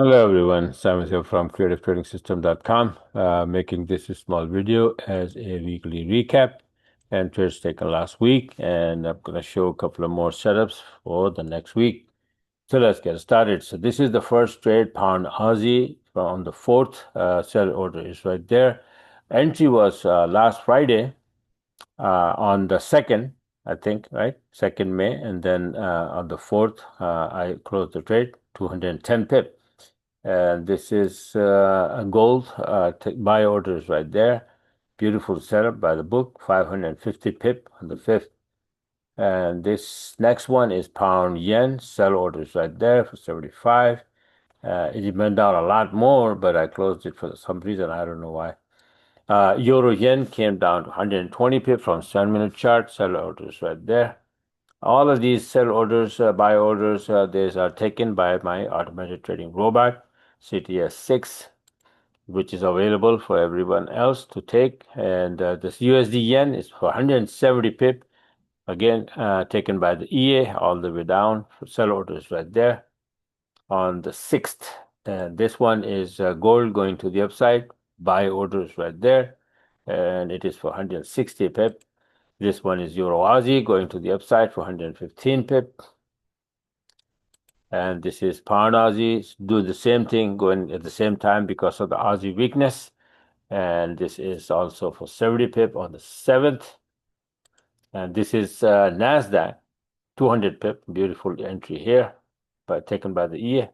Hello everyone, Simon here from creativetrading.system.com, making this a small video as a weekly recap and trades taken last week, and I'm going to show a couple of more setups for the next week. So let's get started. So this is the first trade, pound Aussie on the 4th. Sell order is right there. Entry was last Friday on the 2nd, I think, right? 2nd May, and then on the 4th, I closed the trade, 210 pip. And this is a gold buy orders right there. Beautiful setup by the book, 550 pip on the 5th. And this next one is pound yen, sell orders right there for 75. It went down a lot more, but I closed it for some reason. I don't know why. Euro yen came down to 120 pip from 7-minute chart, sell orders right there. All of these sell orders, buy orders, these are taken by my automated trading robot, CTS6, which is available for everyone else to take. And this USD yen is for 170 pip, again, taken by the EA all the way down. Sell orders right there on the 6th. And this one is gold going to the upside, buy orders right there. And it is for 160 pip. This one is Euro Aussie going to the upside for 115 pip. And this is pound Aussie, do the same thing, going at the same time because of the Aussie weakness. And this is also for 70 pip on the 7th. And this is NASDAQ, 200 pip, beautiful entry here, taken by the EA,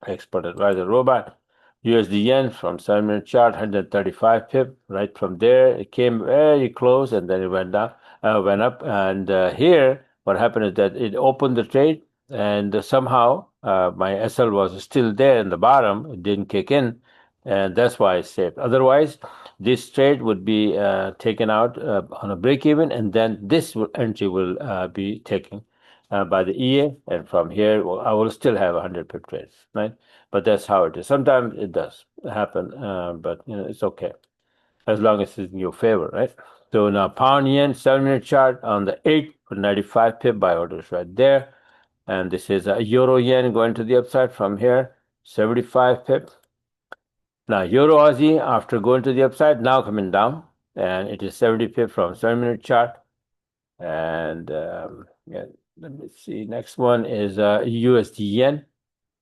exported by the robot. USD yen from 7-minute chart, 135 pip. Right from there, it came very close, and then it went down, went up. And here, what happened is that it opened the trade, and somehow my SL was still there in the bottom. It didn't kick in, and that's why I saved. Otherwise, this trade would be taken out on a break even, and then this entry will be taken by the EA, and from here, well, I will still have 100 pip trades, right? But that's how it is. Sometimes it does happen, but it's okay as long as it's in your favor, right? So now pound yen 7-minute chart on the 8th for 95 pip buy orders right there, and this is a euro yen going to the upside from here, 75 pip. Now euro Aussie after going to the upside now coming down, and it is 70 pip from 7-minute chart, and yeah, let me see. Next one is USD yen.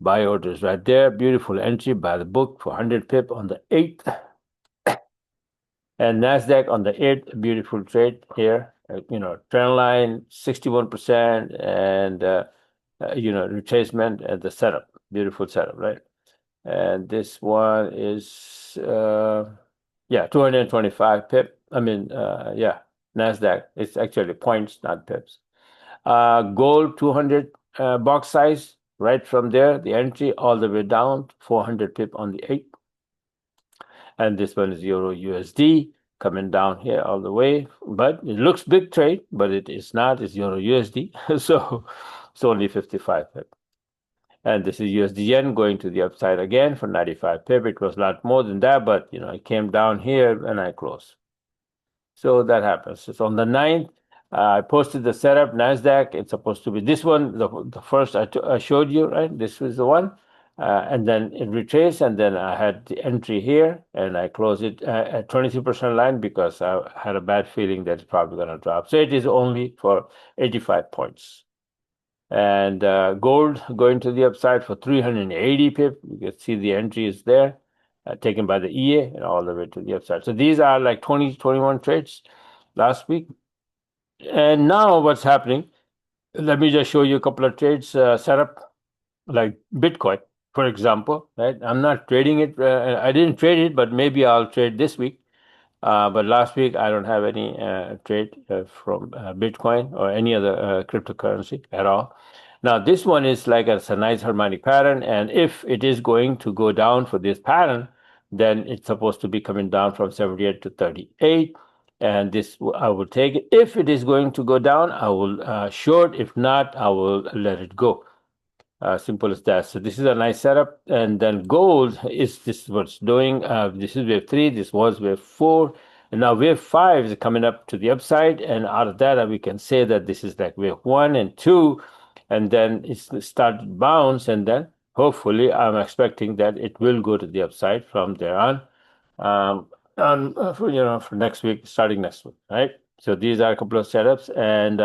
Buy orders right there. Beautiful entry by the book for 100 pip on the 8th. And NASDAQ on the 8th. Beautiful trade here. Trend line 61% and, retracement at the setup. Beautiful setup, right? And this one is, 225 pip. NASDAQ. It's actually points, not pips. Gold 200 box size. Right from there, the entry all the way down, 400 pip on the 8th. And this one is Euro USD coming down here all the way. But it looks big trade, but it is not. It's Euro USD. So it's only 55 pip. And this is USD yen going to the upside again for 95 pip. It was a lot more than that, but it came down here and I closed. So that happens. So on the 9th, I posted the setup, NASDAQ. It's supposed to be this one, the first I showed you, right? This was the one. And then it retraced, and then I had the entry here, and I closed it at 23% line because I had a bad feeling that it's probably going to drop. So it is only for 85 points. And gold going to the upside for 380 pip. You can see the entry is there, taken by the EA and all the way to the upside. So these are like 20, 21 trades last week. And now what's happening, let me just show you a couple of trades set up, like Bitcoin, for example, right? I'm not trading it. I didn't trade it, but maybe I'll trade this week. But last week, I don't have any trade from Bitcoin or any other cryptocurrency at all. Now, this one is like a nice harmonic pattern. And if it is going to go down for this pattern, then it's supposed to be coming down from 78 to 38. And this, I will take it. If it is going to go down, I will short. If not, I will let it go. Simple as that. So this is a nice setup. And then gold is this what's doing. This is wave 3. This was wave 4. And now wave 5 is coming up to the upside. And out of that, we can say that this is like wave 1 and 2. And then it started bounce. And then hopefully, I'm expecting that it will go to the upside from there on. For next week, starting next week, right? So these are a couple of setups, and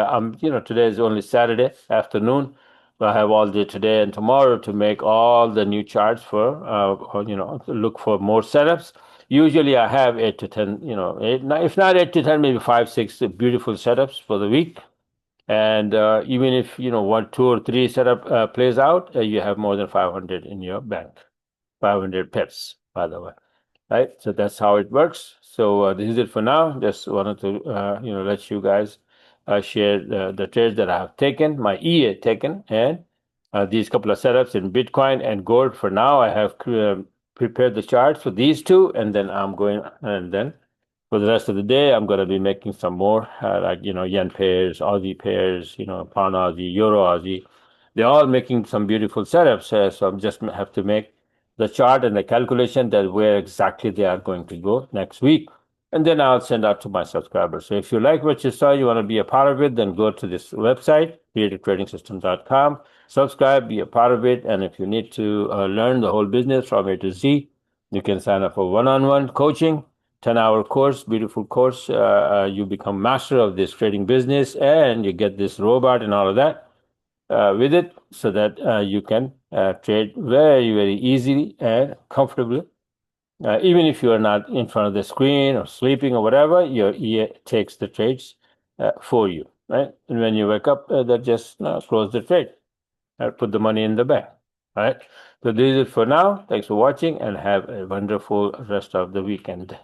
today is only Saturday afternoon. So I have all day today and tomorrow to make all the new charts look for more setups. Usually I have 8 to 10, if not 8 to 10, maybe five, six beautiful setups for the week. And even if, one, two, or three setup plays out, you have more than 500 in your bank. 500 pips, by the way, right? So that's how it works. So this is it for now. Just wanted to let you guys share the trades that I have taken, my EA taken, and these couple of setups in Bitcoin and gold. For now, I have prepared the charts for these two, and then I'm going, and then for the rest of the day, I'm going to be making some more, like yen pairs, Aussie pairs, pound Aussie, euro Aussie. They're all making some beautiful setups. So I'm just have to make the chart and the calculation that where exactly they are going to go next week. And then I'll send out to my subscribers. So if you like what you saw, you want to be a part of it, then go to this website, creativetradingsystems.com, subscribe, be a part of it. And if you need to learn the whole business from A to Z, you can sign up for one-on-one coaching, 10-hour course, beautiful course. You become master of this trading business and you get this robot and all of that with it so that you can trade very, very easily and comfortably. Even if you are not in front of the screen or sleeping or whatever, your ear takes the trades for you, right? And when you wake up, that just close the trade, put the money in the bank, all right? So this is it for now. Thanks for watching and have a wonderful rest of the weekend.